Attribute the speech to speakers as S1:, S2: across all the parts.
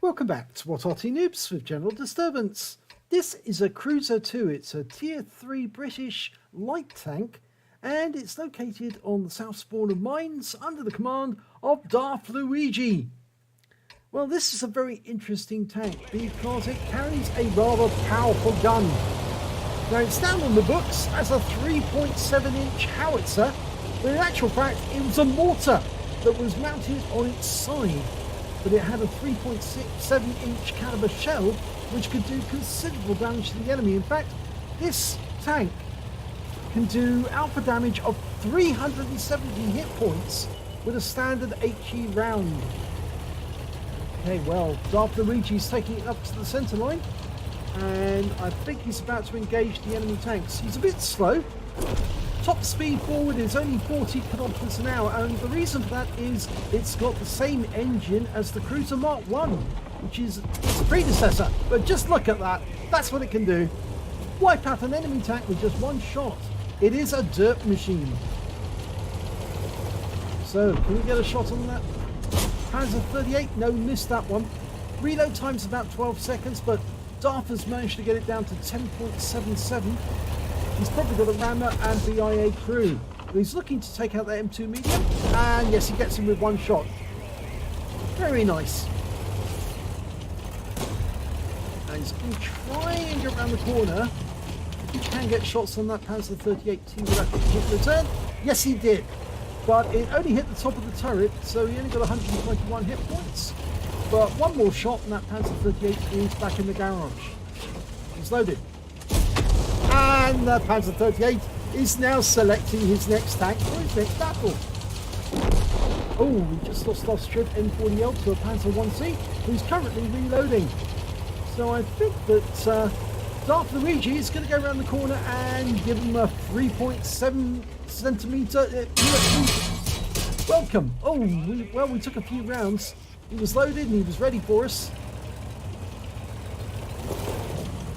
S1: Welcome back to What Arty Noobs with General Disturbance. This is a Cruiser 2. It's a Tier 3 British light tank, and it's located on the south spawn of mines under the command of Darth Luigi. Well, this is a very interesting tank because it carries a rather powerful gun. Now, it's down on the books as a 3.7-inch howitzer, but in actual fact it was a mortar that was mounted on its side. But it had a 3.67-inch caliber shell which could do considerable damage to the enemy. In fact, this tank can do alpha damage of 370 hit points with a standard HE round. Okay, well, Darth Luigi's taking it up to the centre line, and I think he's about to engage the enemy tanks. He's a bit slow. Top speed forward is only 40 kilometers an hour, and the reason for that is it's got the same engine as the Cruiser Mark 1, which is its predecessor. But just look at that. That's what it can do. Wipe out an enemy tank with just one shot. It is a dirt machine. So, can we get a shot on that? Panzer 38? No, missed that one. Reload time's about 12 seconds, but Darth has managed to get it down to 10.77. He's probably got a rammer and BIA crew. He's looking to take out that M2 medium, and yes, he gets him with one shot. Very nice. And he's going to try and get around the corner. If he can get shots on that Panzer 38, he will actually hit the return. Yes, he did. But it only hit the top of the turret, so he only got 121 hit points. But one more shot and that Panzer 38 is back in the garage. He's loaded. And the Panzer 38 is now selecting his next tank for his next battle. Oh, we just lost our strip M40L to a Panzer 1C, who's currently reloading. So I think that Darth Luigi is going to go around the corner and give him a 3.7 centimetre welcome. Oh, we took a few rounds. He was loaded and he was ready for us.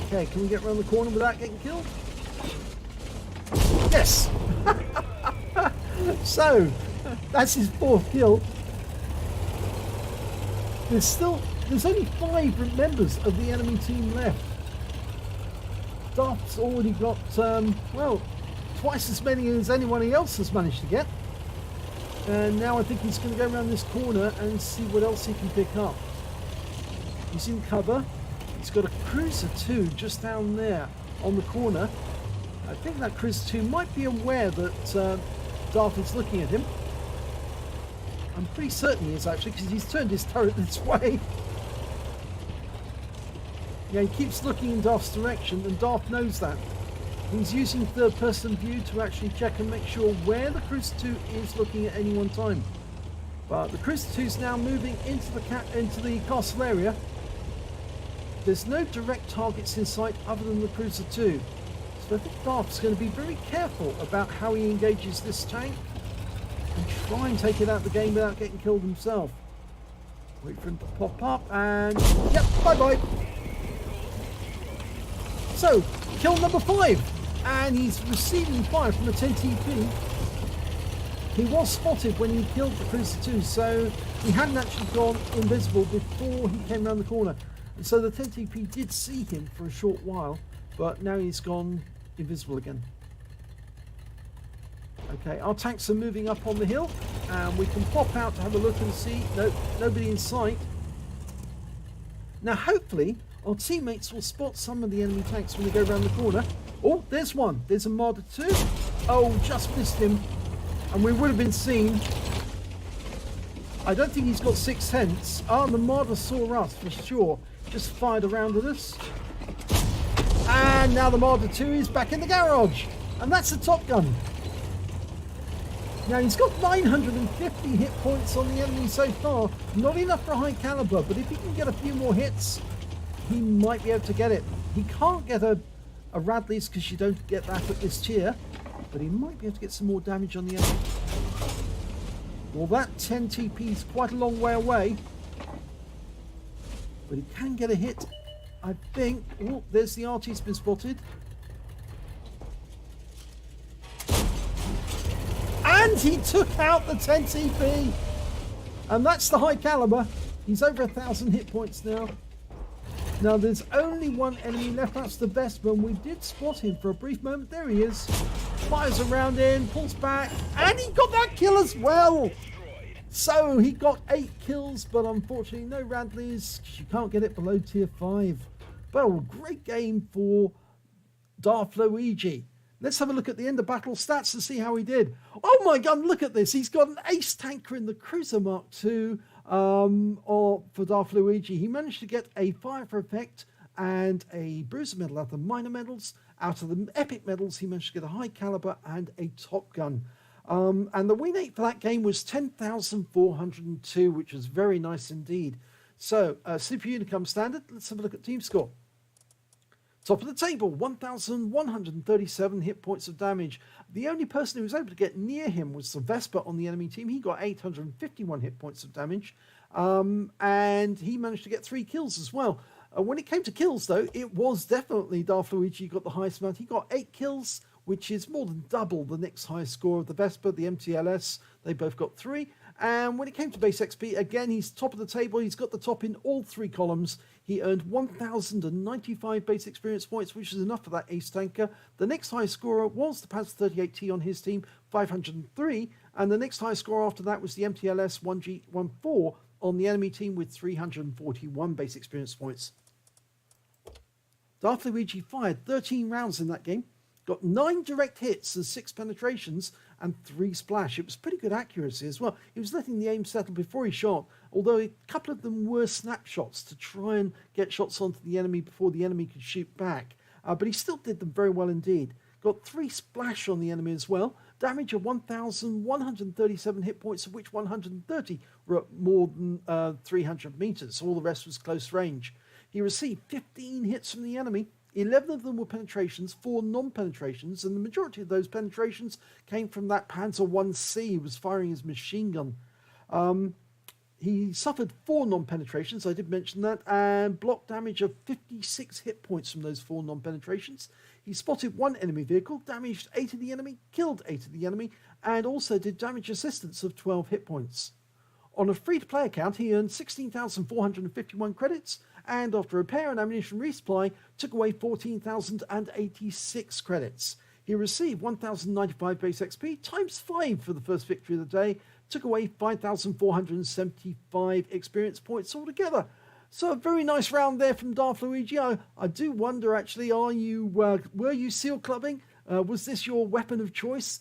S1: Okay, can we get around the corner without getting killed? Yes! So, that's his fourth kill. There's only 5 members of the enemy team left. Darth's already got, well, twice as many as anyone else has managed to get. And now I think he's going to go around this corner and see what else he can pick up. He's in cover. He's got a Cruiser 2 just down there on the corner. I think that Cruiser 2 might be aware that Darth is looking at him. I'm pretty certain he is actually, because he's turned his turret this way. Yeah, he keeps looking in Darth's direction, and Darth knows that. He's using third-person view to actually check and make sure where the Cruiser 2 is looking at any one time. But the Cruiser 2 is now moving into the castle area. There's no direct targets in sight other than the Cruiser 2. So I think Darth's going to be very careful about how he engages this tank and try and take it out of the game without getting killed himself. Wait for him to pop up and yep, bye-bye. So, kill number 5. And he's receiving fire from a 10TP. He was spotted when he killed the Cruiser 2, so he hadn't actually gone invisible before he came around the corner. And so the 10TP did see him for a short while, but now he's gone invisible again. Okay, our tanks are moving up on the hill, and we can pop out to have a look and see. No, nobody in sight. Now hopefully our teammates will spot some of the enemy tanks when they go around the corner. Oh, there's one. There's a Marder 2. Oh, just missed him. And we would have been seen. I don't think he's got 6/10. Ah, the Marder saw us for sure. Just fired around at us. And now the Marder 2 is back in the garage. And that's a Top Gun. Now he's got 950 hit points on the enemy so far. Not enough for a high caliber, but if he can get a few more hits, he might be able to get it. He can't get a Radley's because you don't get that at this tier, but he might be able to get some more damage on the enemy. Well, that 10 TP is quite a long way away, but he can get a hit, I think. Oh, there's the Arty's been spotted. And he took out the 10 TP. And that's the high caliber. He's over 1,000 hit points now. Now there's only one enemy left, that's the Vespa, and we did spot him for a brief moment. There he is. Fires around in, pulls back, and he got that kill as well. So he got 8 kills, but unfortunately no Radleys. You can't get it below tier 5. But a great game for Darth Luigi. Let's have a look at the end of battle stats and see how he did. Oh my god, look at this. He's got an ace tanker in the Cruiser Mark II or for Darth Luigi. He managed to get a Fire for Effect and a Bruiser medal out of the minor medals. Out of the epic medals, he managed to get a high caliber and a Top Gun. And the win rate for that game was 10,402, which was very nice indeed. So, CPU Unicum standard, let's have a look at team score. Top of the table, 1,137 hit points of damage. The only person who was able to get near him was the Vespa on the enemy team. He got 851 hit points of damage, and he managed to get 3 kills as well. When it came to kills, though, it was definitely Darth Luigi who got the highest amount. He got 8 kills, which is more than double the next highest score of the Vespa, the MTLS. They both got 3. And when it came to base XP, again, he's top of the table. He's got the top in all 3 columns. He earned 1,095 base experience points, which is enough for that ace tanker. The next highest scorer was the Panzer 38T on his team, 503. And the next highest scorer after that was the MTLS 1G14 on the enemy team with 341 base experience points. Darth Luigi fired 13 rounds in that game. Got 9 direct hits and 6 penetrations and 3 splash. It was pretty good accuracy as well. He was letting the aim settle before he shot, although a couple of them were snapshots to try and get shots onto the enemy before the enemy could shoot back. But he still did them very well indeed. Got 3 splash on the enemy as well. Damage of 1,137 hit points, of which 130 were at more than 300 meters. All the rest was close range. He received 15 hits from the enemy. 11 of them were penetrations, 4 non-penetrations, and the majority of those penetrations came from that Panzer 1C who was firing his machine gun. He suffered 4 non-penetrations, I did mention that, and block damage of 56 hit points from those 4 non-penetrations. He spotted 1 enemy vehicle, damaged 8 of the enemy, killed 8 of the enemy, and also did damage assistance of 12 hit points. On a free-to-play account, he earned 16,451 credits, and after repair and ammunition resupply, took away 14,086 credits. He received 1,095 base XP, times 5 for the first victory of the day, took away 5,475 experience points altogether. So a very nice round there from Darth Luigi. I do wonder, actually, were you seal clubbing? Was this your weapon of choice?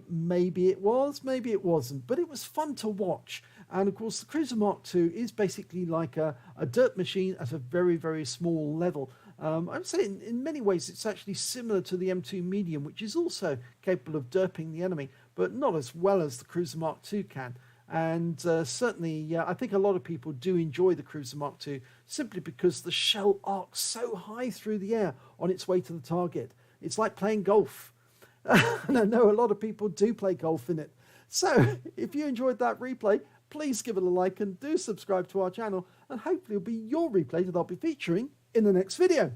S1: Maybe it was, maybe it wasn't, but it was fun to watch. And of course, the Cruiser Mark II is basically like a dirt machine at a very, very small level. I would say in many ways it's actually similar to the M2 Medium, which is also capable of derping the enemy, but not as well as the Cruiser Mark II can. And certainly, I think a lot of people do enjoy the Cruiser Mark II simply because the shell arcs so high through the air on its way to the target. It's like playing golf. And I know a lot of people do play golf in it. So if you enjoyed that replay, please give it a like and do subscribe to our channel, and hopefully it'll be your replay that I'll be featuring in the next video.